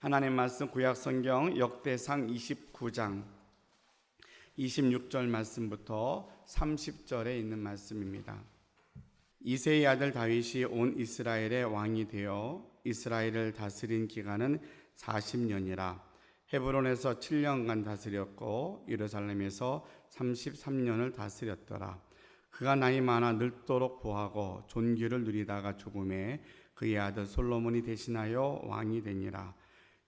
하나님 말씀 구약성경 역대상 29장 26절 말씀부터 30절에 있는 말씀입니다. 이새의 아들 다윗이 온 이스라엘의 왕이 되어 이스라엘을 다스린 기간은 40년이라. 헤브론에서 7년간 다스렸고 예루살렘에서 33년을 다스렸더라. 그가 나이 많아 늙도록 부하고 존귀를 누리다가 죽음에 그의 아들 솔로몬이 대신하여 왕이 되니라.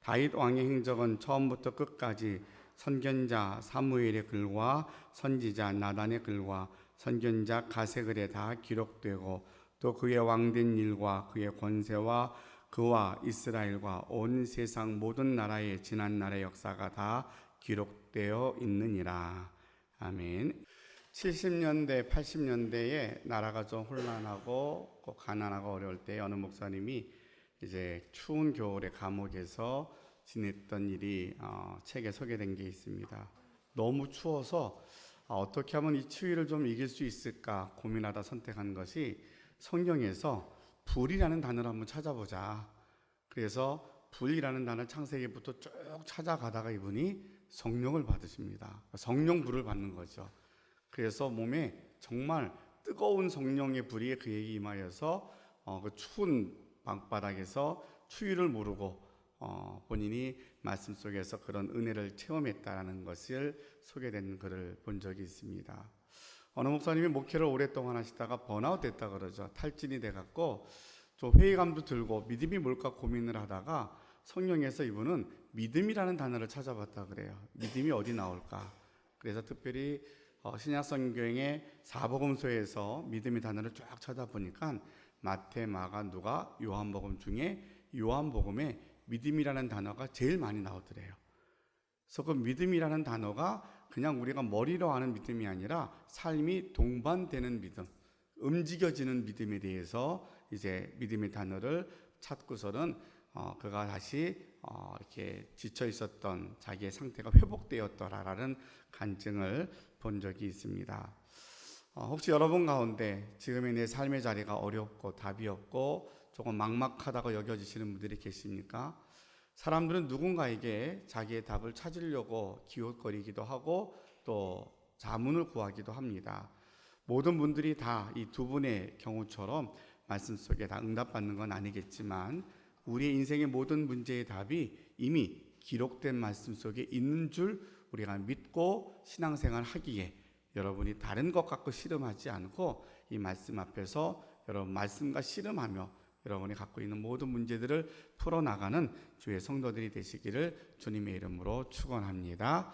다윗 왕의 행적은 처음부터 끝까지 선견자 사무엘의 글과 선지자 나단의 글과 선견자 가세 글에 다 기록되고, 또 그의 왕된 일과 그의 권세와 그와 이스라엘과 온 세상 모든 나라의 지난 날의 역사가 다 기록되어 있느니라. 아멘. 70년대, 80년대에 나라가 좀 혼란하고 가난하고 어려울 때 어느 목사님이 이제 추운 겨울에 감옥에서 지냈던 일이 책에 소개된 게 있습니다. 너무 추워서 어떻게 하면 이 추위를 좀 이길 수 있을까 고민하다 선택한 것이 성경에서 불이라는 단어를 한번 찾아보자. 그래서 불이라는 단어 창세기부터 쭉 찾아가다가 이분이 성령을 받으십니다. 성령 불을 받는 거죠. 그래서 몸에 정말 뜨거운 성령의 불이 그에게 임하여서 그 추운 방바닥에서 추위를 모르고 본인이 말씀 속에서 그런 은혜를 체험했다는 것을 소개된 글을 본 적이 있습니다. 어느 목사님이 목회를 오랫동안 하시다가 번아웃 됐다 그러죠. 탈진이 돼갖고 좀 회의감도 들고 믿음이 뭘까 고민을 하다가 성령에서 이분은 믿음이라는 단어를 찾아봤다 그래요. 믿음이 어디 나올까? 그래서 특별히 신약성경의 사복음서에서 믿음의 단어를 쫙 찾아보니까 마태, 마가, 누가, 요한복음 중에 요한복음에 믿음이라는 단어가 제일 많이 나오더래요. 그래서 그 믿음이라는 단어가 그냥 우리가 머리로 아는 믿음이 아니라 삶이 동반되는 믿음, 움직여지는 믿음에 대해서 이제 믿음의 단어를 찾고서는 그가 다시 이렇게 지쳐 있었던 자기의 상태가 회복되었더라라는 간증을 본 적이 있습니다. 혹시 여러분 가운데 지금의 내 삶의 자리가 어렵고 답이 없고 조금 막막하다고 여겨지시는 분들이 계십니까? 사람들은 누군가에게 자기의 답을 찾으려고 기웃거리기도 하고 또 자문을 구하기도 합니다. 모든 분들이 다 이 두 분의 경우처럼 말씀 속에 다 응답받는 건 아니겠지만 우리의 인생의 모든 문제의 답이 이미 기록된 말씀 속에 있는 줄 우리가 믿고 신앙생활 하기에 여러분이 다른 것 갖고 씨름하지 않고 이 말씀 앞에서 여러분 말씀과 씨름하며 여러분이 갖고 있는 모든 문제들을 풀어나가는 주의 성도들이 되시기를 주님의 이름으로 축원합니다.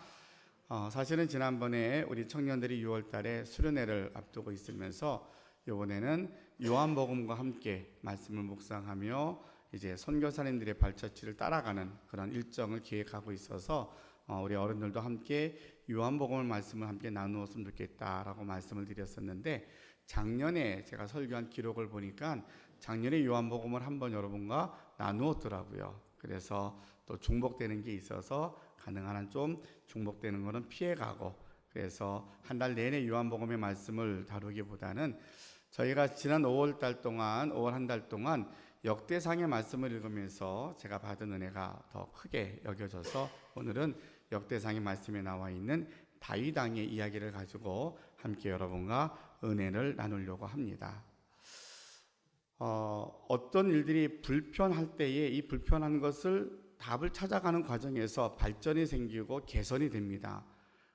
사실은 지난번에 우리 청년들이 6월 달에 수련회를 앞두고 있으면서 이번에는 요한복음과 함께 말씀을 묵상하며 이제 선교사님들의 발자취를 따라가는 그런 일정을 기획하고 있어서 우리 어른들도 함께 요한복음을 말씀을 함께 나누었으면 좋겠다라고 말씀을 드렸었는데, 작년에 제가 설교한 기록을 보니까 작년에 요한복음을 한번 여러분과 나누었더라고요. 그래서 또 중복되는 게 있어서 가능한 한 좀 중복되는 거는 피해가고, 그래서 한 달 내내 요한복음의 말씀을 다루기보다는 저희가 지난 5월 달 동안 5월 한 달 동안 역대상의 말씀을 읽으면서 제가 받은 은혜가 더 크게 여겨져서 오늘은 역대상의 말씀에 나와 있는 다윗 왕의 이야기를 가지고 함께 여러분과 은혜를 나누려고 합니다. 어떤 일들이 불편할 때에 이 불편한 것을 답을 찾아가는 과정에서 발전이 생기고 개선이 됩니다.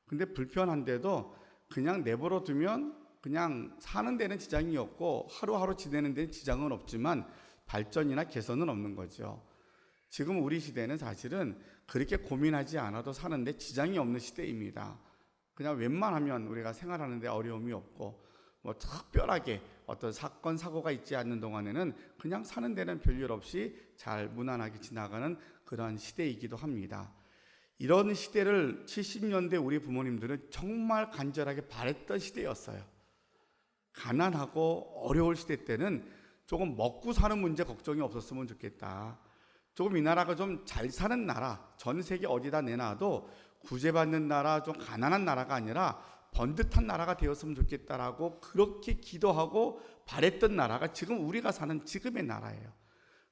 근데 불편한데도 그냥 내버려 두면 그냥 사는 데는 지장이 없고 하루하루 지내는 데는 지장은 없지만 발전이나 개선은 없는 거죠. 지금 우리 시대는 사실은 그렇게 고민하지 않아도 사는데 지장이 없는 시대입니다. 그냥 웬만하면 우리가 생활하는 데 어려움이 없고 뭐 특별하게 어떤 사건 사고가 있지 않는 동안에는 그냥 사는 데는 별일 없이 잘 무난하게 지나가는 그런 시대이기도 합니다. 이런 시대를 70년대 우리 부모님들은 정말 간절하게 바랬던 시대였어요. 가난하고 어려울 시대 때는 조금 먹고 사는 문제 걱정이 없었으면 좋겠다. 조금 이 나라가 좀 잘 사는 나라, 전 세계 어디다 내놔도 구제받는 나라, 좀 가난한 나라가 아니라 번듯한 나라가 되었으면 좋겠다라고 그렇게 기도하고 바랬던 나라가 지금 우리가 사는 지금의 나라예요.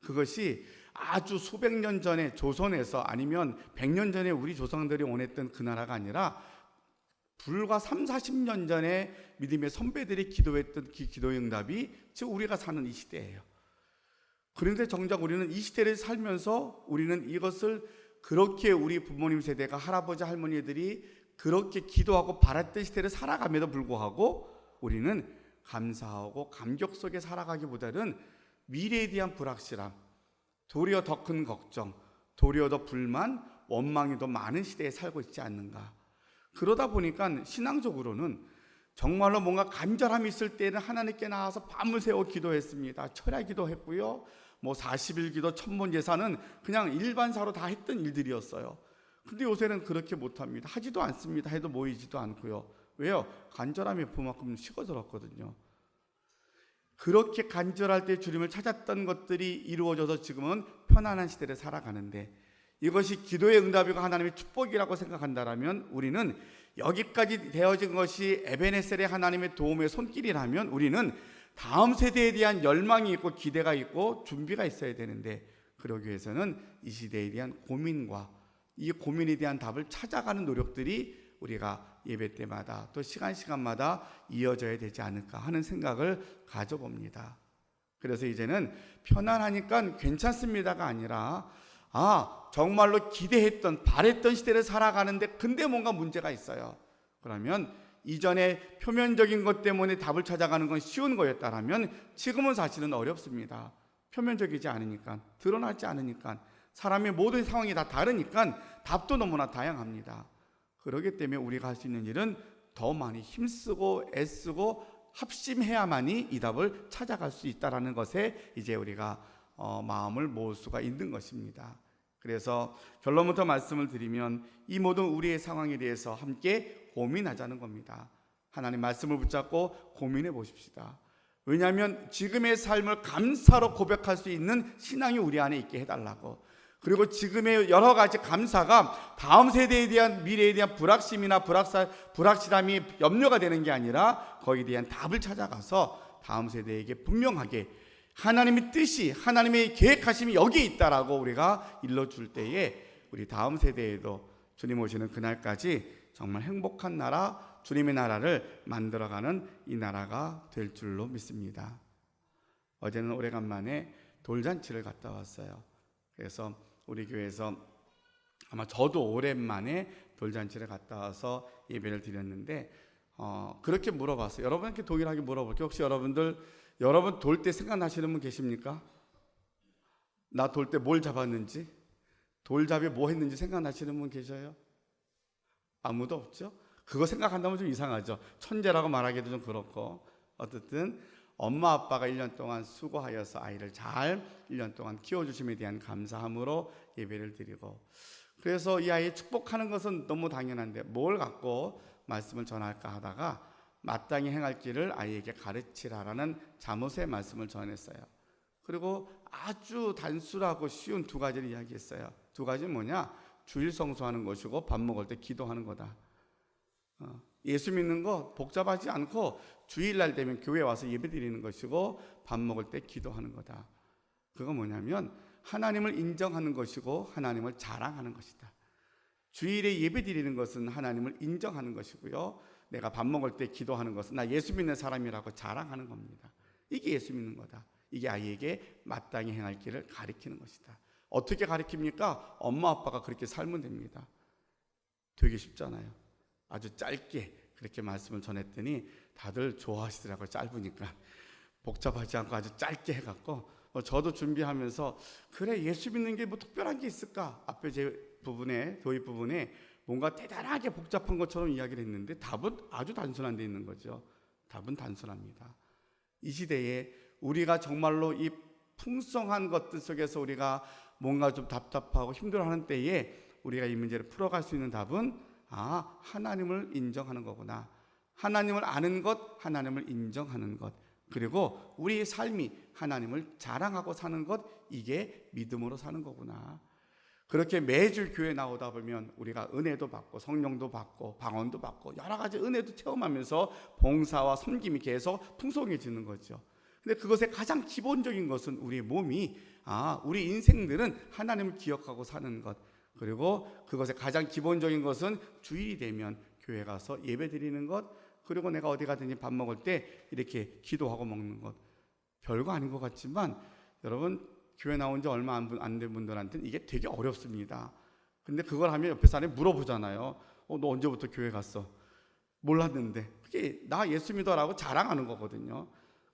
그것이 아주 수백 년 전에 조선에서 아니면 100년 전에 우리 조상들이 원했던 그 나라가 아니라 불과 3, 40년 전에 믿음의 선배들이 기도했던 그 기도의 응답이 지금 우리가 사는 이 시대예요. 그런데 정작 우리는 이 시대를 살면서 우리는 이것을 그렇게 우리 부모님 세대가 할아버지 할머니들이 그렇게 기도하고 바랐던 시대를 살아감에도 불구하고 우리는 감사하고 감격 속에 살아가기보다는 미래에 대한 불확실함, 도리어 더 큰 걱정, 도리어 더 불만, 원망이 더 많은 시대에 살고 있지 않는가. 그러다 보니까 신앙적으로는 정말로 뭔가 간절함이 있을 때는 하나님께 나와서 밤을 새워 기도했습니다. 철야 기도했고요. 40일 기도, 천번 제사는 그냥 일반사로 다 했던 일들이었어요. 근데 요새는 그렇게 못합니다. 하지도 않습니다. 해도 모이지도 않고요. 왜요? 간절함이 그만큼 식어들었거든요. 그렇게 간절할 때 주님을 찾았던 것들이 이루어져서 지금은 편안한 시대를 살아가는데, 이것이 기도의 응답이고 하나님의 축복이라고 생각한다면 우리는 여기까지 되어진 것이 에베네셀의 하나님의 도움의 손길이라면 우리는 다음 세대에 대한 열망이 있고 기대가 있고 준비가 있어야 되는데, 그러기 위해서는 이 시대에 대한 고민과 이 고민에 대한 답을 찾아가는 노력들이 우리가 예배 때마다 또 시간마다 이어져야 되지 않을까 하는 생각을 가져봅니다. 그래서 이제는 편안하니까 괜찮습니다가 아니라 정말로 기대했던 바랬던 시대를 살아가는데 근데 뭔가 문제가 있어요. 그러면 이전에 표면적인 것 때문에 답을 찾아가는 건 쉬운 거였다라면 지금은 사실은 어렵습니다. 표면적이지 않으니까, 드러나지 않으니까, 사람의 모든 상황이 다 다르니까 답도 너무나 다양합니다. 그렇기 때문에 우리가 할 수 있는 일은 더 많이 힘쓰고 애쓰고 합심해야만이 이 답을 찾아갈 수 있다는 것에 이제 우리가 마음을 모을 수가 있는 것입니다. 그래서 결론부터 말씀을 드리면 이 모든 우리의 상황에 대해서 함께 고민하자는 겁니다. 하나님 말씀을 붙잡고 고민해 보십시다. 왜냐하면 지금의 삶을 감사로 고백할 수 있는 신앙이 우리 안에 있게 해달라고. 그리고 지금의 여러 가지 감사가 다음 세대에 대한 미래에 대한 불확심이나 불확실함이 염려가 되는 게 아니라 거기에 대한 답을 찾아가서 다음 세대에게 분명하게 하나님의 뜻이, 하나님의 계획하심이 여기에 있다라고 우리가 일러줄 때에 우리 다음 세대에도 주님 오시는 그날까지 정말 행복한 나라, 주님의 나라를 만들어가는 이 나라가 될 줄로 믿습니다. 어제는 오래간만에 돌잔치를 갔다 왔어요. 그래서 우리 교회에서 아마 저도 오랜만에 돌잔치를 갔다 와서 예배를 드렸는데 그렇게 물어봤어요. 여러분께 동일하게 물어볼게요. 혹시 여러분 돌 때 생각나시는 분 계십니까? 나 돌 때 뭘 잡았는지, 돌잡이 뭐 했는지 생각나시는 분 계셔요? 아무도 없죠? 그거 생각한다면 좀 이상하죠. 천재라고 말하기도 좀 그렇고, 어쨌든 엄마 아빠가 1년 동안 수고하여서 아이를 잘 1년 동안 키워주심에 대한 감사함으로 예배를 드리고, 그래서 이 아이를 축복하는 것은 너무 당연한데 뭘 갖고 말씀을 전할까 하다가 마땅히 행할 길을 아이에게 가르치라라는 잠언의 말씀을 전했어요. 그리고 아주 단순하고 쉬운 두 가지를 이야기했어요. 두 가지는 뭐냐? 주일 성수하는 것이고 밥 먹을 때 기도하는 거다. 예수 믿는 거 복잡하지 않고 주일날 되면 교회 와서 예배 드리는 것이고 밥 먹을 때 기도하는 거다. 그거 뭐냐면 하나님을 인정하는 것이고 하나님을 자랑하는 것이다. 주일에 예배 드리는 것은 하나님을 인정하는 것이고요, 내가 밥 먹을 때 기도하는 것은 나 예수 믿는 사람이라고 자랑하는 겁니다. 이게 예수 믿는 거다. 이게 아이에게 마땅히 행할 길을 가리키는 것이다. 어떻게 가리킵니까? 엄마 아빠가 그렇게 살면 됩니다. 되게 쉽잖아요. 아주 짧게 그렇게 말씀을 전했더니 다들 좋아하시더라고요. 짧으니까. 복잡하지 않고 아주 짧게 해갖고 저도 준비하면서 그래, 예수 믿는 게 뭐 특별한 게 있을까? 앞에 제 부분에, 도입 부분에 뭔가 대단하게 복잡한 것처럼 이야기를 했는데 답은 아주 단순한 데 있는 거죠. 답은 단순합니다. 이 시대에 우리가 정말로 이 풍성한 것들 속에서 우리가 뭔가 좀 답답하고 힘들어하는 때에 우리가 이 문제를 풀어갈 수 있는 답은 하나님을 인정하는 거구나. 하나님을 아는 것, 하나님을 인정하는 것, 그리고 우리의 삶이 하나님을 자랑하고 사는 것, 이게 믿음으로 사는 거구나. 그렇게 매주 교회 나오다 보면 우리가 은혜도 받고 성령도 받고 방언도 받고 여러 가지 은혜도 체험하면서 봉사와 섬김이 계속 풍성해지는 거죠. 근데 그것의 가장 기본적인 것은 우리의 몸이 우리 인생들은 하나님을 기억하고 사는 것, 그리고 그것의 가장 기본적인 것은 주일이 되면 교회 가서 예배 드리는 것, 그리고 내가 어디 가든지 밥 먹을 때 이렇게 기도하고 먹는 것. 별거 아닌 것 같지만 여러분, 교회 나온 지 얼마 안 된 분들한테는 이게 되게 어렵습니다. 근데 그걸 하면 옆에 사람이 물어보잖아요. 너 언제부터 교회 갔어? 몰랐는데. 그게 나 예수 믿어라고 자랑하는 거거든요.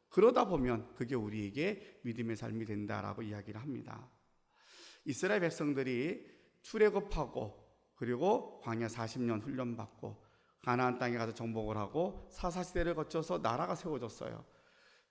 그러다 보면 그게 우리에게 믿음의 삶이 된다라고 이야기를 합니다. 이스라엘 백성들이 출애굽하고 그리고 광야 40년 훈련받고 가나안 땅에 가서 정복을 하고 사사시대를 거쳐서 나라가 세워졌어요.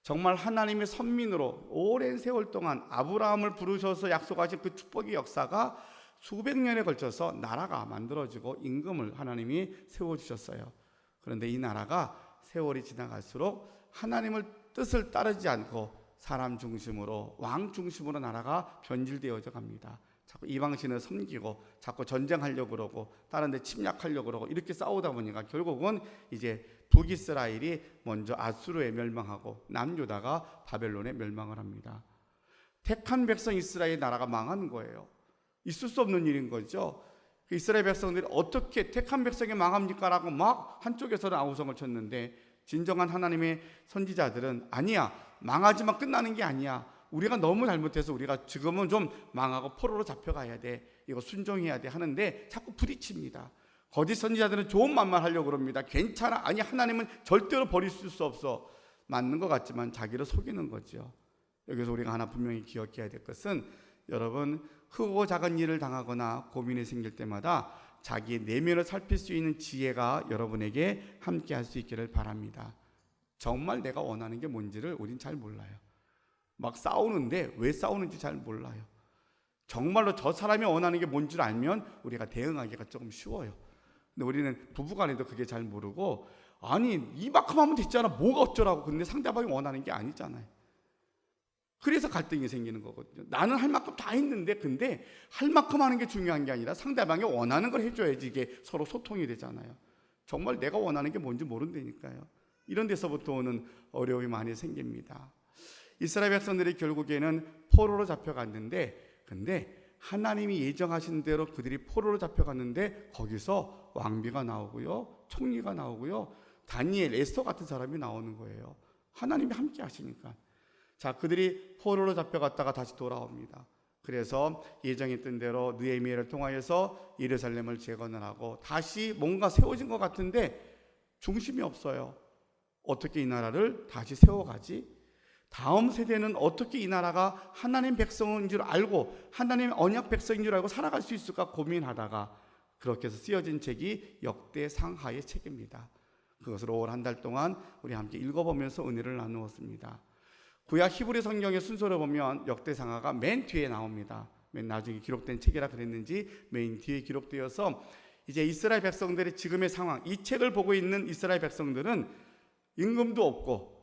정말 하나님의 선민으로 오랜 세월 동안 아브라함을 부르셔서 약속하신 그 축복의 역사가 수백 년에 걸쳐서 나라가 만들어지고 임금을 하나님이 세워주셨어요. 그런데 이 나라가 세월이 지나갈수록 하나님을 뜻을 따르지 않고 사람 중심으로, 왕 중심으로 나라가 변질되어져 갑니다. 자꾸 이방신을 섬기고 자꾸 전쟁하려고 그러고 다른 데 침략하려고 그러고 이렇게 싸우다 보니까 결국은 이제 북이스라엘이 먼저 아수르에 멸망하고 남유다가 바벨론에 멸망을 합니다. 택한 백성 이스라엘 나라가 망하는 거예요. 있을 수 없는 일인 거죠. 이스라엘 백성들이 어떻게 택한 백성이 망합니까? 라고 막 한쪽에서는 아우성을 쳤는데 진정한 하나님의 선지자들은 아니야, 망하지만 끝나는 게 아니야. 우리가 너무 잘못해서 우리가 지금은 좀 망하고 포로로 잡혀가야 돼. 이거 순종해야 돼 하는데 자꾸 부딪힙니다. 거짓 선지자들은 좋은 말만 하려고 그럽니다. 괜찮아. 아니, 하나님은 절대로 버릴 수 없어. 맞는 것 같지만 자기를 속이는 거죠. 여기서 우리가 하나 분명히 기억해야 될 것은 여러분, 크고 작은 일을 당하거나 고민이 생길 때마다 자기의 내면을 살필 수 있는 지혜가 여러분에게 함께 할 수 있기를 바랍니다. 정말 내가 원하는 게 뭔지를 우린 잘 몰라요. 막 싸우는데 왜 싸우는지 잘 몰라요. 정말로 저 사람이 원하는 게 뭔지를 알면 우리가 대응하기가 조금 쉬워요. 근데 우리는 부부간에도 그게 잘 모르고 아니 이만큼 하면 됐잖아, 뭐가 어쩌라고. 근데 상대방이 원하는 게 아니잖아요. 그래서 갈등이 생기는 거거든요. 나는 할 만큼 다 했는데 근데 할 만큼 하는 게 중요한 게 아니라 상대방이 원하는 걸 해줘야지 이게 서로 소통이 되잖아요. 정말 내가 원하는 게 뭔지 모른다니까요. 이런 데서부터 오는 어려움이 많이 생깁니다. 이스라엘 백성들이 결국에는 포로로 잡혀갔는데 근데 하나님이 예정하신 대로 그들이 포로로 잡혀갔는데 거기서 왕비가 나오고요, 총리가 나오고요, 다니엘, 에스더 같은 사람이 나오는 거예요. 하나님이 함께 하시니까. 자, 그들이 포로로 잡혀갔다가 다시 돌아옵니다. 그래서 예정했던 대로 느헤미야를 통하여서 예루살렘을 재건을 하고 다시 뭔가 세워진 것 같은데 중심이 없어요. 어떻게 이 나라를 다시 세워가지? 다음 세대는 어떻게 이 나라가 하나님 백성인 줄 알고 하나님의 언약 백성인 줄 알고 살아갈 수 있을까 고민하다가 그렇게 해서 쓰여진 책이 역대상하의 책입니다. 그것을 5월 한 달 동안 우리 함께 읽어보면서 은혜를 나누었습니다. 구약 히브리 성경의 순서를 보면 역대상하가 맨 뒤에 나옵니다. 맨 나중에 기록된 책이라 그랬는지 맨 뒤에 기록되어서 이제 이스라엘 백성들의 지금의 상황, 이 책을 보고 있는 이스라엘 백성들은 임금도 없고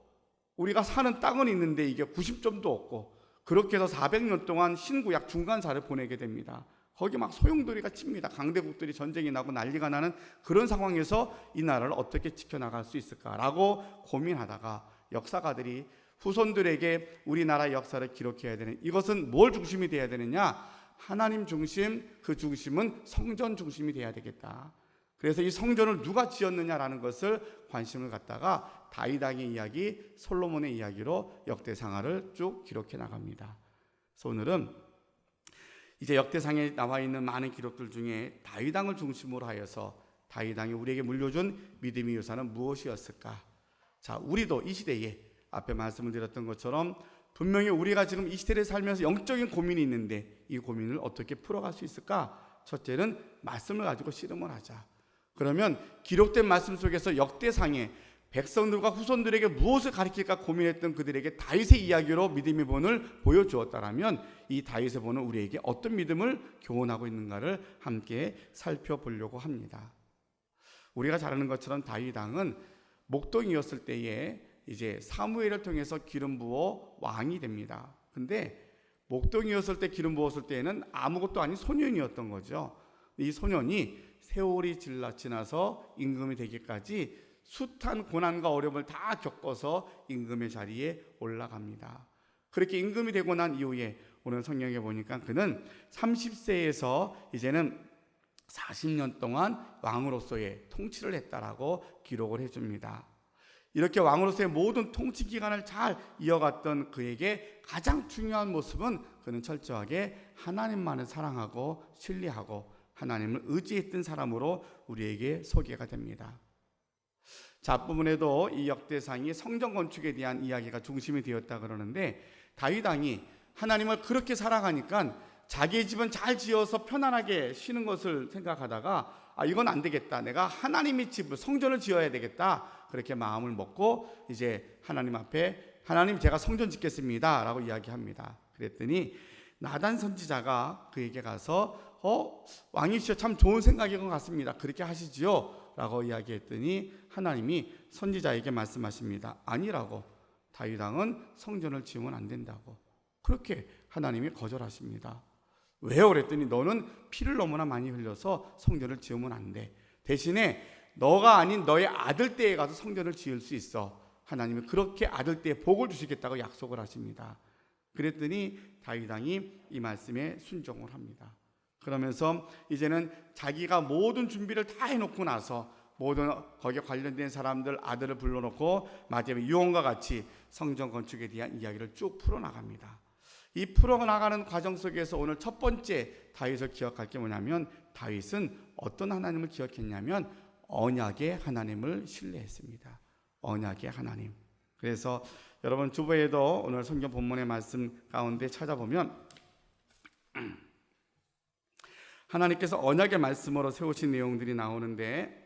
우리가 사는 땅은 있는데 이게 90점도 없고 그렇게 해서 400년 동안 신구약 중간사를 보내게 됩니다. 거기 막 소용돌이가 칩니다. 강대국들이 전쟁이 나고 난리가 나는 그런 상황에서 이 나라를 어떻게 지켜나갈 수 있을까라고 고민하다가 역사가들이 후손들에게 우리나라 역사를 기록해야 되는, 이것은 뭘 중심이 돼야 되느냐? 하나님 중심, 그 중심은 성전 중심이 돼야 되겠다. 그래서 이 성전을 누가 지었느냐라는 것을 관심을 갖다가 다윗 왕의 이야기, 솔로몬의 이야기로 역대상하를 쭉 기록해 나갑니다. 그래서 오늘은 이제 역대상에 나와 있는 많은 기록들 중에 다윗 왕을 중심으로 하여서 다윗 왕이 우리에게 물려준 믿음의 유산은 무엇이었을까? 자, 우리도 이 시대에 앞에 말씀을 드렸던 것처럼 분명히 우리가 지금 이 시대를 살면서 영적인 고민이 있는데 이 고민을 어떻게 풀어갈 수 있을까? 첫째는 말씀을 가지고 씨름을 하자. 그러면 기록된 말씀 속에서 역대상에 백성들과 후손들에게 무엇을 가르칠까 고민했던 그들에게 다윗의 이야기로 믿음의 본을 보여주었다라면 이 다윗의 본은 우리에게 어떤 믿음을 교훈하고 있는가를 함께 살펴보려고 합니다. 우리가 잘 아는 것처럼 다윗 왕은 목동이었을 때에 이제 사무엘을 통해서 기름 부어 왕이 됩니다. 근데 목동이었을 때 기름 부었을 때에는 아무것도 아닌 소년이었던 거죠. 이 소년이 세월이 지나서 임금이 되기까지 숱한 고난과 어려움을 다 겪어서 임금의 자리에 올라갑니다. 그렇게 임금이 되고 난 이후에 오늘 성경에 보니까 그는 30세에서 이제는 40년 동안 왕으로서의 통치를 했다라고 기록을 해줍니다. 이렇게 왕으로서의 모든 통치 기간을 잘 이어갔던 그에게 가장 중요한 모습은 그는 철저하게 하나님만을 사랑하고 신뢰하고 하나님을 의지했던 사람으로 우리에게 소개가 됩니다. 자, 앞부분에도 이 역대상이 성전 건축에 대한 이야기가 중심이 되었다 그러는데, 다윗 왕이 하나님을 그렇게 살아가니까 자기의 집은 잘 지어서 편안하게 쉬는 것을 생각하다가 이건 안 되겠다, 내가 하나님의 집을 성전을 지어야 되겠다, 그렇게 마음을 먹고 이제 하나님 앞에 하나님 제가 성전 짓겠습니다 라고 이야기합니다. 그랬더니 나단 선지자가 그에게 가서 왕이시여 참 좋은 생각인 것 같습니다, 그렇게 하시지요 라고 이야기했더니 하나님이 선지자에게 말씀하십니다. 아니라고, 다윗 왕은 성전을 지으면 안 된다고. 그렇게 하나님이 거절하십니다. 왜요? 그랬더니 너는 피를 너무나 많이 흘려서 성전을 지으면 안 돼. 대신에 너가 아닌 너의 아들 때에 가서 성전을 지을 수 있어. 하나님은 그렇게 아들 때에 복을 주시겠다고 약속을 하십니다. 그랬더니 다윗 왕이 이 말씀에 순종을 합니다. 그러면서 이제는 자기가 모든 준비를 다 해놓고 나서 모든 거기에 관련된 사람들 아들을 불러놓고 마지막에 유언과 같이 성전 건축에 대한 이야기를 쭉 풀어나갑니다. 이 풀어나가는 과정 속에서 오늘 첫 번째 다윗을 기억할 게 뭐냐면, 다윗은 어떤 하나님을 기억했냐면 언약의 하나님을 신뢰했습니다. 언약의 하나님. 그래서 여러분 주보에도 오늘 성경 본문의 말씀 가운데 찾아보면 하나님께서 언약의 말씀으로 세우신 내용들이 나오는데,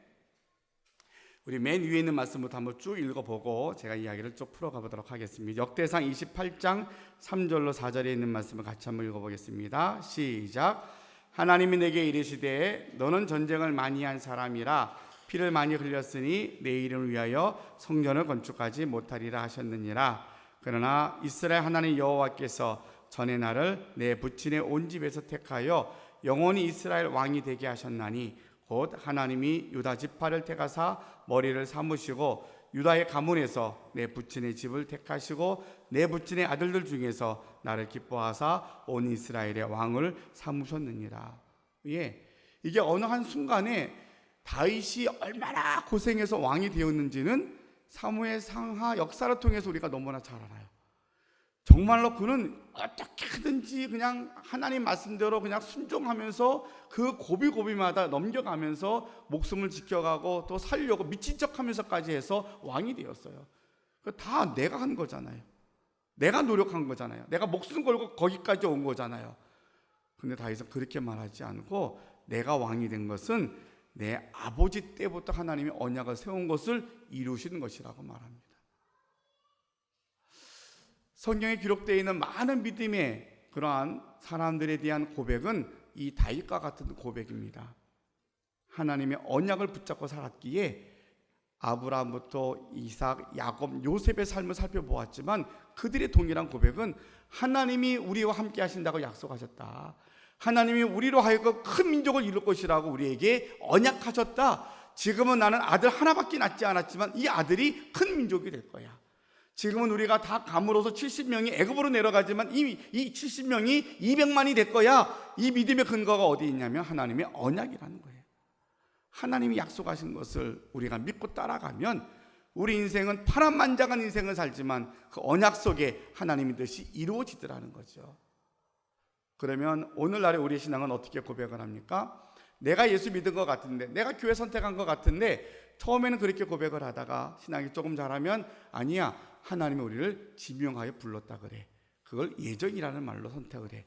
우리 맨 위에 있는 말씀부터 한번 쭉 읽어보고 제가 이야기를 쭉 풀어가 보도록 하겠습니다. 역대상 28장 3절로 4절에 있는 말씀을 같이 한번 읽어보겠습니다. 시작. 하나님이 내게 이르시되 너는 전쟁을 많이 한 사람이라 피를 많이 흘렸으니 내 이름을 위하여 성전을 건축하지 못하리라 하셨느니라. 그러나 이스라엘 하나님 여호와께서 전에 나를 내 부친의 온 집에서 택하여 영원히 이스라엘 왕이 되게 하셨나니 곧 하나님이 유다 지파를 택하사 머리를 삼으시고 유다의 가문에서 내 부친의 집을 택하시고 내 부친의 아들들 중에서 나를 기뻐하사 온 이스라엘의 왕을 삼으셨느니라. 예, 이게 어느 한 순간에 다윗이 얼마나 고생해서 왕이 되었는지는 사무엘 상하 역사를 통해서 우리가 너무나 잘 알아요. 정말로 그는 어떻게 하든지 그냥 하나님 말씀대로 그냥 순종하면서 그 고비고비마다 넘겨가면서 목숨을 지켜가고 또 살려고 미친 척하면서까지 해서 왕이 되었어요. 다 내가 한 거잖아요. 내가 노력한 거잖아요. 내가 목숨 걸고 거기까지 온 거잖아요. 근데 다윗은 그렇게 말하지 않고 내가 왕이 된 것은 내 아버지 때부터 하나님이 언약을 세운 것을 이루시는 것이라고 말합니다. 성경에 기록되어 있는 많은 믿음의 그러한 사람들에 대한 고백은 이 다윗과 같은 고백입니다. 하나님의 언약을 붙잡고 살았기에 아브라함부터 이삭, 야곱, 요셉의 삶을 살펴보았지만 그들의 동일한 고백은 하나님이 우리와 함께 하신다고 약속하셨다. 하나님이 우리로 하여금 큰 민족을 이룰 것이라고 우리에게 언약하셨다. 지금은 나는 아들 하나밖에 낳지 않았지만 이 아들이 큰 민족이 될 거야. 지금은 우리가 다 감으로서 70명이 애굽으로 내려가지만 이 70명이 200만이 될 거야. 이 믿음의 근거가 어디 있냐면 하나님의 언약이라는 거예요. 하나님이 약속하신 것을 우리가 믿고 따라가면 우리 인생은 파란만장한 인생을 살지만 그 언약 속에 하나님의 뜻이 이루어지더라는 거죠. 그러면 오늘날의 우리의 신앙은 어떻게 고백을 합니까? 내가 예수 믿은 것 같은데, 내가 교회 선택한 것 같은데, 처음에는 그렇게 고백을 하다가 신앙이 조금 자라면 아니야, 하나님이 우리를 지명하여 불렀다 그래. 그걸 예정이라는 말로 선택을 해.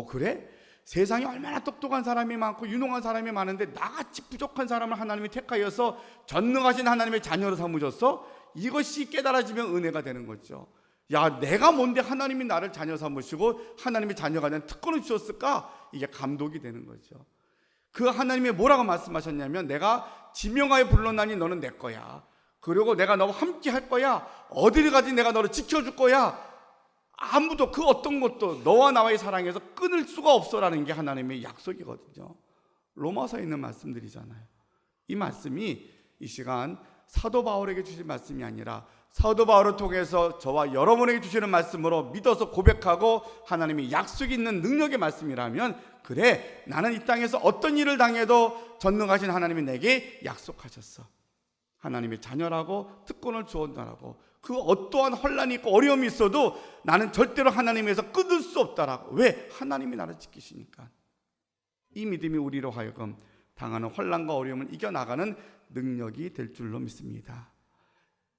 그래? 세상에 얼마나 똑똑한 사람이 많고 유능한 사람이 많은데 나같이 부족한 사람을 하나님이 택하여서 전능하신 하나님의 자녀로 삼으셨어? 이것이 깨달아지면 은혜가 되는 거죠. 야, 내가 뭔데 하나님이 나를 자녀 삼으시고 하나님의 자녀가 된 특권을 주셨을까? 이게 감독이 되는 거죠. 그 하나님이 뭐라고 말씀하셨냐면 내가 지명하여 불렀나니 너는 내 거야. 그리고 내가 너와 함께 할 거야. 어디를 가든 내가 너를 지켜줄 거야. 아무도 그 어떤 것도 너와 나와의 사랑에서 끊을 수가 없어라는 게 하나님의 약속이거든요. 로마서에 있는 말씀들이잖아요. 이 말씀이 이 시간 사도 바울에게 주신 말씀이 아니라 사도 바울을 통해서 저와 여러분에게 주시는 말씀으로 믿어서 고백하고 하나님이 약속이 있는 능력의 말씀이라면, 그래, 나는 이 땅에서 어떤 일을 당해도 전능하신 하나님이 내게 약속하셨어. 하나님의 자녀라고 특권을 주었다라고, 그 어떠한 혼란이 있고 어려움이 있어도 나는 절대로 하나님에서 끊을 수 없다라고. 왜? 하나님이 나를 지키시니까. 이 믿음이 우리로 하여금 당하는 혼란과 어려움을 이겨나가는 능력이 될 줄로 믿습니다.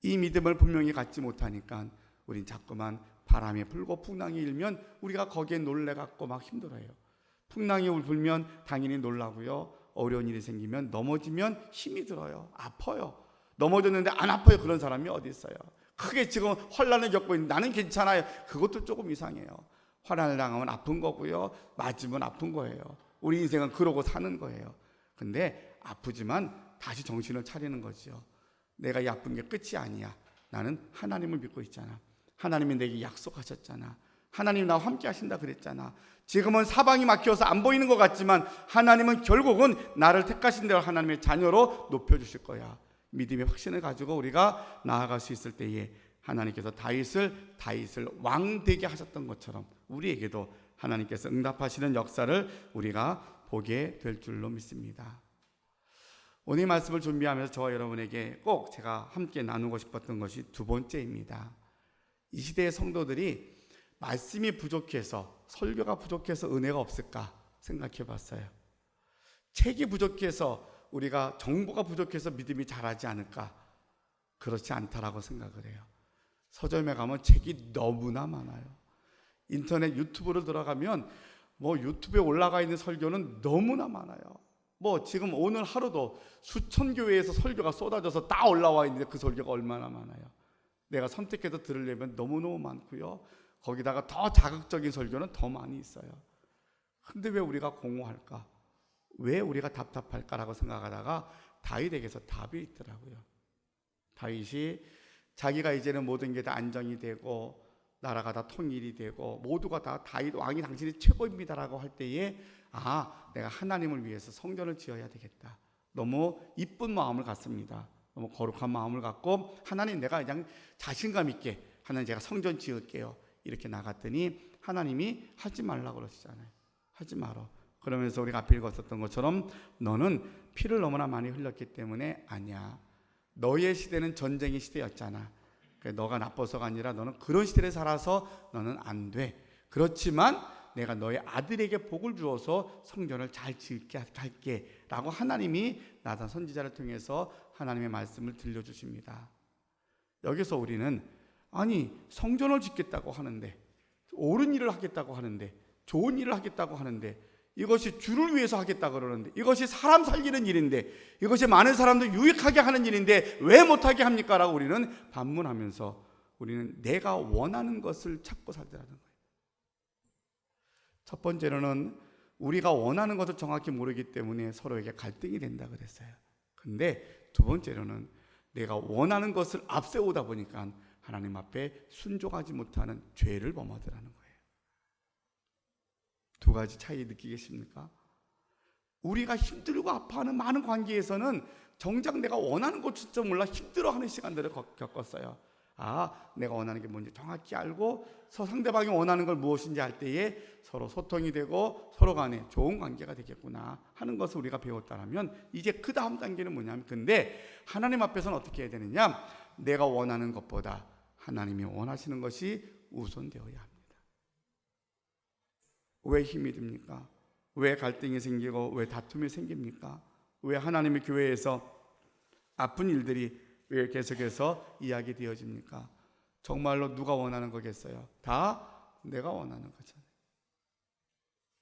이 믿음을 분명히 갖지 못하니까 우린 자꾸만 바람이 불고 풍랑이 일면 우리가 거기에 놀래갖고 막 힘들어요. 풍랑이 불면 당연히 놀라고요. 어려운 일이 생기면, 넘어지면 힘이 들어요. 아파요. 넘어졌는데 안 아파요. 그런 사람이 어디 있어요? 크게 지금 혼란을 겪고 있는데 나는 괜찮아요. 그것도 조금 이상해요. 혼란을 당하면 아픈 거고요. 맞으면 아픈 거예요. 우리 인생은 그러고 사는 거예요. 근데 아프지만 다시 정신을 차리는 거죠. 내가 이 아픈 게 끝이 아니야. 나는 하나님을 믿고 있잖아. 하나님이 내게 약속하셨잖아. 하나님 나와 함께 하신다 그랬잖아. 지금은 사방이 막혀서 안 보이는 것 같지만 하나님은 결국은 나를 택하신 대로 하나님의 자녀로 높여주실 거야. 믿음의 확신을 가지고 우리가 나아갈 수 있을 때에 하나님께서 다윗을 왕 되게 하셨던 것처럼 우리에게도 하나님께서 응답하시는 역사를 우리가 보게 될 줄로 믿습니다. 오늘 말씀을 준비하면서 저와 여러분에게 꼭 제가 함께 나누고 싶었던 것이 두 번째입니다. 이 시대의 성도들이 말씀이 부족해서, 설교가 부족해서 은혜가 없을까 생각해 봤어요. 책이 부족해서, 우리가 정보가 부족해서 믿음이 자라지 않을까? 그렇지 않다라고 생각을 해요. 서점에 가면 책이 너무나 많아요. 인터넷 유튜브를 들어가면 유튜브에 올라가 있는 설교는 너무나 많아요. 지금 오늘 하루도 수천 교회에서 설교가 쏟아져서 다 올라와 있는데 그 설교가 얼마나 많아요. 내가 선택해서 들으려면 너무너무 많고요. 거기다가 더 자극적인 설교는 더 많이 있어요. 근데 왜 우리가 공허할까? 왜 우리가 답답할까라고 생각하다가 다윗에게서 답이 있더라고요. 다윗이 자기가 이제는 모든 게 다 안정이 되고 나라가 다 통일이 되고 모두가 다 다윗 왕이 당신이 최고입니다라고 할 때에, 내가 하나님을 위해서 성전을 지어야 되겠다. 너무 이쁜 마음을 갖습니다. 너무 거룩한 마음을 갖고, 하나님 내가 그냥 자신감 있게 하나님 제가 성전 지을게요. 이렇게 나갔더니 하나님이 하지 말라고 그러시잖아요. 하지 마라. 그러면서 우리가 앞에 읽었었던 것처럼 너는 피를 너무나 많이 흘렸기 때문에 아니야. 너의 시대는 전쟁의 시대였잖아. 너가 나빠서가 아니라 너는 그런 시대를 살아서 너는 안 돼. 그렇지만 내가 너의 아들에게 복을 주어서 성전을 잘 지을게 할게 라고 하나님이 나단 선지자를 통해서 하나님의 말씀을 들려주십니다. 여기서 우리는 성전을 짓겠다고 하는데, 옳은 일을 하겠다고 하는데, 좋은 일을 하겠다고 하는데, 이것이 주를 위해서 하겠다고 그러는데, 이것이 사람 살리는 일인데, 이것이 많은 사람들 유익하게 하는 일인데 왜 못하게 합니까? 라고 우리는 반문하면서 우리는 내가 원하는 것을 찾고 살더라는 거예요. 첫 번째로는 우리가 원하는 것을 정확히 모르기 때문에 서로에게 갈등이 된다 그랬어요. 근데 두 번째로는 내가 원하는 것을 앞세우다 보니까 하나님 앞에 순종하지 못하는 죄를 범하더라는 거예요. 두 가지 차이 느끼겠습니까? 우리가 힘들고 아파하는 많은 관계에서는 정작 내가 원하는 것조차 몰라 힘들어하는 시간들을 겪었어요. 내가 원하는 게 뭔지 정확히 알고 상대방이 원하는 걸 무엇인지 알 때에 서로 소통이 되고 서로 간에 좋은 관계가 되겠구나 하는 것을 우리가 배웠다면, 이제 그 다음 단계는 뭐냐면, 근데 하나님 앞에서는 어떻게 해야 되느냐? 내가 원하는 것보다 하나님이 원하시는 것이 우선되어야 합니다. 왜 힘이 듭니까? 왜 갈등이 생기고 왜 다툼이 생깁니까? 왜 하나님의 교회에서 아픈 일들이 왜 계속해서 이야기되어집니까? 정말로 누가 원하는 거겠어요? 다 내가 원하는 거잖아요.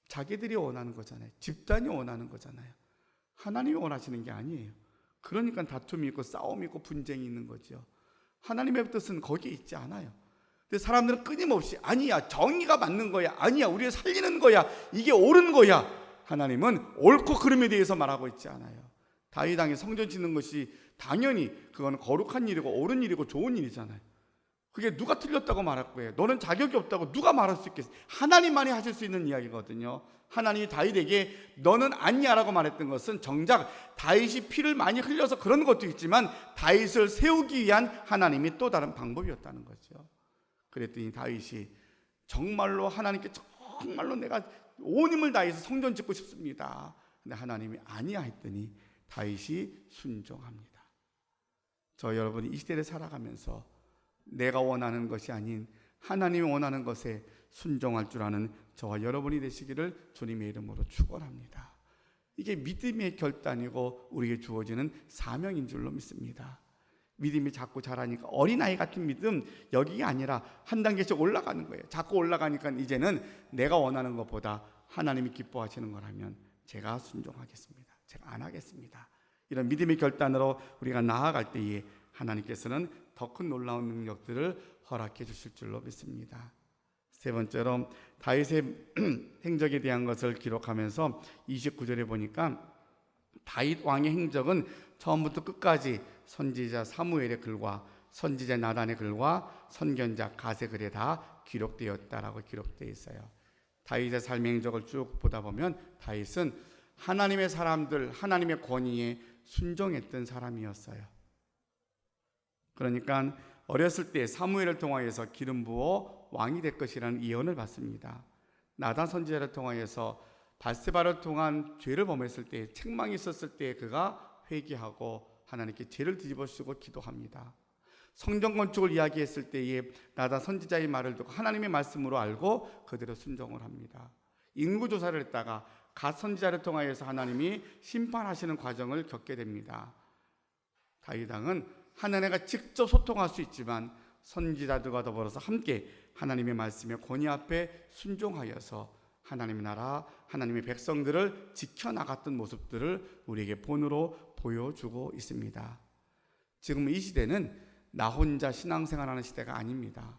자기들이 원하는 거잖아요. 집단이 원하는 거잖아요. 하나님이 원하시는 게 아니에요. 그러니까 다툼이 있고 싸움이 있고 분쟁이 있는 거죠. 하나님의 뜻은 거기에 있지 않아요. 근데 사람들은 끊임없이 아니야, 정의가 맞는 거야, 아니야, 우리를 살리는 거야, 이게 옳은 거야. 하나님은 옳고 그름에 대해서 말하고 있지 않아요. 다윗 왕이 성전 짓는 것이 당연히 그건 거룩한 일이고 옳은 일이고 좋은 일이잖아요. 그게 누가 틀렸다고 말할 거예요? 너는 자격이 없다고 누가 말할 수 있겠어요? 하나님만이 하실 수 있는 이야기거든요. 하나님이 다윗에게 너는 아니야라고 말했던 것은 정작 다윗이 피를 많이 흘려서 그런 것도 있지만 다윗을 세우기 위한 하나님이 또 다른 방법이었다는 거죠. 그랬더니 다윗이 정말로 하나님께 정말로 내가 온 힘을 다해서 성전 짓고 싶습니다. 근데 하나님이 아니야 했더니 다윗이 순종합니다. 저 여러분이 이 시대를 살아가면서 내가 원하는 것이 아닌 하나님이 원하는 것에 순종할 줄 아는 저와 여러분이 되시기를 주님의 이름으로 축원합니다. 이게 믿음의 결단이고 우리에게 주어지는 사명인 줄로 믿습니다. 믿음이 자꾸 자라니까 어린아이 같은 믿음, 여기가 아니라 한 단계씩 올라가는 거예요. 자꾸 올라가니까 이제는 내가 원하는 것보다 하나님이 기뻐하시는 거라면 제가 순종하겠습니다. 제가 안 하겠습니다. 이런 믿음의 결단으로 우리가 나아갈 때에 하나님께서는 더 큰 놀라운 능력들을 허락해 주실 줄로 믿습니다. 세 번째로 다윗의 행적에 대한 것을 기록하면서 29절에 보니까 다윗 왕의 행적은 처음부터 끝까지 선지자 사무엘의 글과 선지자 나단의 글과 선견자 갓의 글에 다 기록되었다라고 기록되어 있어요. 다윗의 삶의 행적을 쭉 보다 보면 다윗은 하나님의 사람들, 하나님의 권위에 순종했던 사람이었어요. 그러니까 어렸을 때 사무엘을 통하여서 기름 부어 왕이 될 것이라는 예언을 받습니다. 나단 선지자를 통하여서 밧세바를 통한 죄를 범했을 때, 책망이 있었을 때 그가 회개하고 하나님께 죄를 뒤집어쓰고 기도합니다. 성전 건축을 이야기했을 때에 나단 선지자의 말을 듣고 하나님의 말씀으로 알고 그대로 순종을 합니다. 인구조사를 했다가 갓 선지자를 통하여서 하나님이 심판하시는 과정을 겪게 됩니다. 다윗 왕은 하나님과 직접 소통할 수 있지만 선지자들과 더불어서 함께 하나님의 말씀에 권위 앞에 순종하여서 하나님의 나라, 하나님의 백성들을 지켜나갔던 모습들을 우리에게 본으로 보여주고 있습니다. 지금 이 시대는 나 혼자 신앙생활하는 시대가 아닙니다.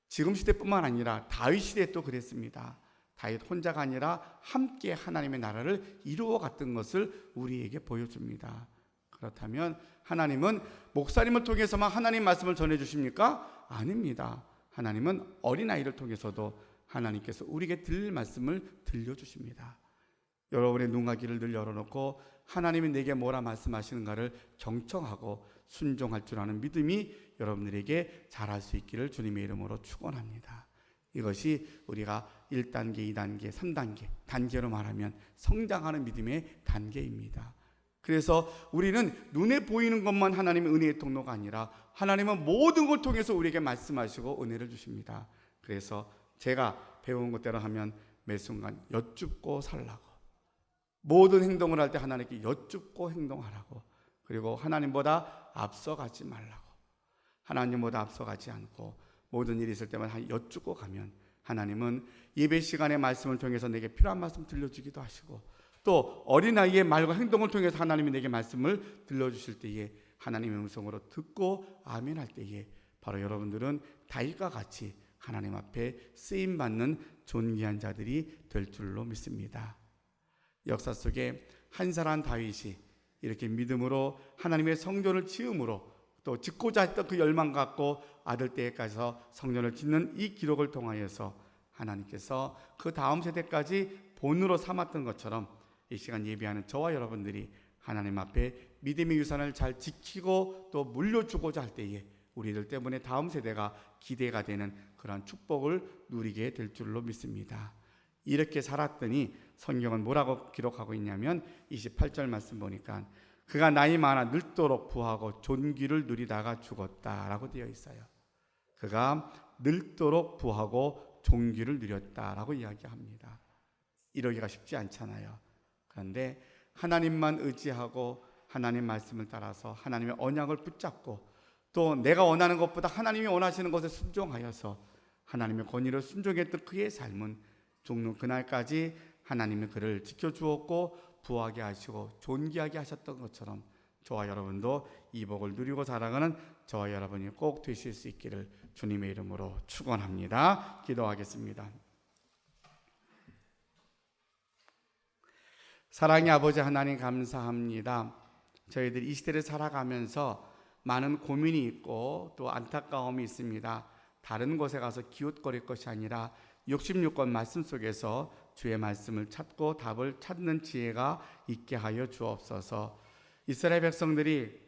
지금 시대뿐만 아니라 다윗 시대 또 그랬습니다. 다윗 혼자가 아니라 함께 하나님의 나라를 이루어갔던 것을 우리에게 보여줍니다. 그렇다면 하나님은 목사님을 통해서만 하나님 말씀을 전해주십니까? 아닙니다. 하나님은 어린아이를 통해서도 하나님께서 우리에게 들릴 말씀을 들려주십니다. 여러분의 눈과 귀를 늘 열어놓고 하나님이 내게 뭐라 말씀하시는가를 경청하고 순종할 줄 아는 믿음이 여러분들에게 자랄 수 있기를 주님의 이름으로 축원합니다. 이것이 우리가 1단계, 2단계, 3단계, 단계로 말하면 성장하는 믿음의 단계입니다. 그래서 우리는 눈에 보이는 것만 하나님의 은혜의 통로가 아니라 하나님은 모든 걸 통해서 우리에게 말씀하시고 은혜를 주십니다. 그래서 제가 배운 것대로 하면 매 순간 여쭙고 살라고, 모든 행동을 할 때 하나님께 여쭙고 행동하라고, 그리고 하나님보다 앞서가지 말라고, 하나님보다 앞서가지 않고 모든 일이 있을 때마다 여쭙고 가면 하나님은 예배 시간의 말씀을 통해서 내게 필요한 말씀 들려주기도 하시고, 또 어린아이의 말과 행동을 통해서 하나님이 내게 말씀을 들려주실 때에 하나님의 음성으로 듣고 아멘 할 때에 바로 여러분들은 다윗과 같이 하나님 앞에 쓰임받는 존귀한 자들이 될 줄로 믿습니다. 역사 속에 한 사람 다윗이 이렇게 믿음으로 하나님의 성전을 지음으로 또 짓고자 했던 그 열망 갖고 아들 때에 가서 성전을 짓는 이 기록을 통하여서 하나님께서 그 다음 세대까지 본으로 삼았던 것처럼 이 시간 예배하는 저와 여러분들이 하나님 앞에 믿음의 유산을 잘 지키고 또 물려주고자 할 때에 우리들 때문에 다음 세대가 기대가 되는 그러한 축복을 누리게 될 줄로 믿습니다. 이렇게 살았더니 성경은 뭐라고 기록하고 있냐면 28절 말씀 보니까 그가 나이 많아 늙도록 부하고 존귀를 누리다가 죽었다라고 되어 있어요. 그가 늙도록 부하고 존귀를 누렸다라고 이야기합니다. 이러기가 쉽지 않잖아요. 그런데 하나님만 의지하고 하나님 말씀을 따라서 하나님의 언약을 붙잡고 또 내가 원하는 것보다 하나님이 원하시는 것에 순종하여서 하나님의 권위를 순종했던 그의 삶은 죽는 그날까지 하나님이 그를 지켜주었고 부하게 하시고 존귀하게 하셨던 것처럼 저와 여러분도 이 복을 누리고 살아가는 저와 여러분이 꼭 되실 수 있기를 주님의 이름으로 축원합니다. 기도하겠습니다. 사랑의 아버지 하나님 감사합니다. 저희들이 이 시대를 살아가면서 많은 고민이 있고 또 안타까움이 있습니다. 다른 곳에 가서 기웃거릴 것이 아니라 66권 말씀 속에서 주의 말씀을 찾고 답을 찾는 지혜가 있게 하여 주옵소서. 이스라엘 백성들이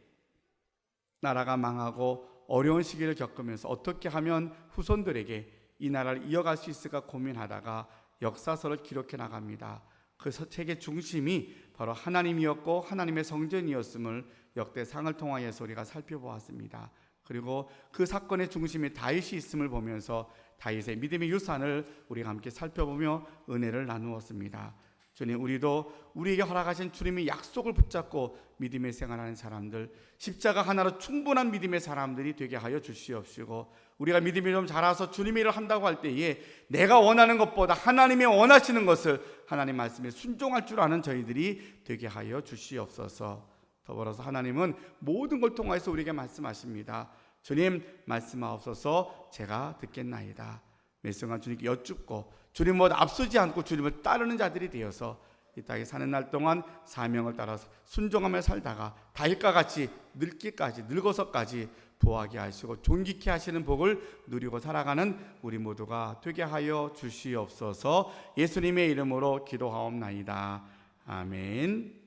나라가 망하고 어려운 시기를 겪으면서 어떻게 하면 후손들에게 이 나라를 이어갈 수 있을까 고민하다가 역사서를 기록해 나갑니다. 그 책의 중심이 바로 하나님이었고 하나님의 성전이었음을 역대상을 통하여서 우리가 살펴보았습니다. 그리고 그 사건의 중심에 다윗이 있음을 보면서 다윗의 믿음의 유산을 우리가 함께 살펴보며 은혜를 나누었습니다. 주님, 우리도 우리에게 허락하신 주님의 약속을 붙잡고 믿음의 생활하는 사람들, 십자가 하나로 충분한 믿음의 사람들이 되게 하여 주시옵시고, 우리가 믿음이 좀 자라서 주님의 일을 한다고 할 때에 내가 원하는 것보다 하나님이 원하시는 것을 하나님 말씀에 순종할 줄 아는 저희들이 되게 하여 주시옵소서. 더불어서 하나님은 모든 걸 통해서 우리에게 말씀하십니다. 주님, 말씀하옵소서. 제가 듣겠나이다. 매순간 주님께 여쭙고 주님보다 앞서지 않고 주님을 따르는 자들이 되어서 이 땅에 사는 날 동안 사명을 따라서 순종하며 살다가 다윗과 같이 늙어서까지 부하게 하시고 존귀케 하시는 복을 누리고 살아가는 우리 모두가 되게 하여 주시옵소서. 예수님의 이름으로 기도하옵나이다. 아멘.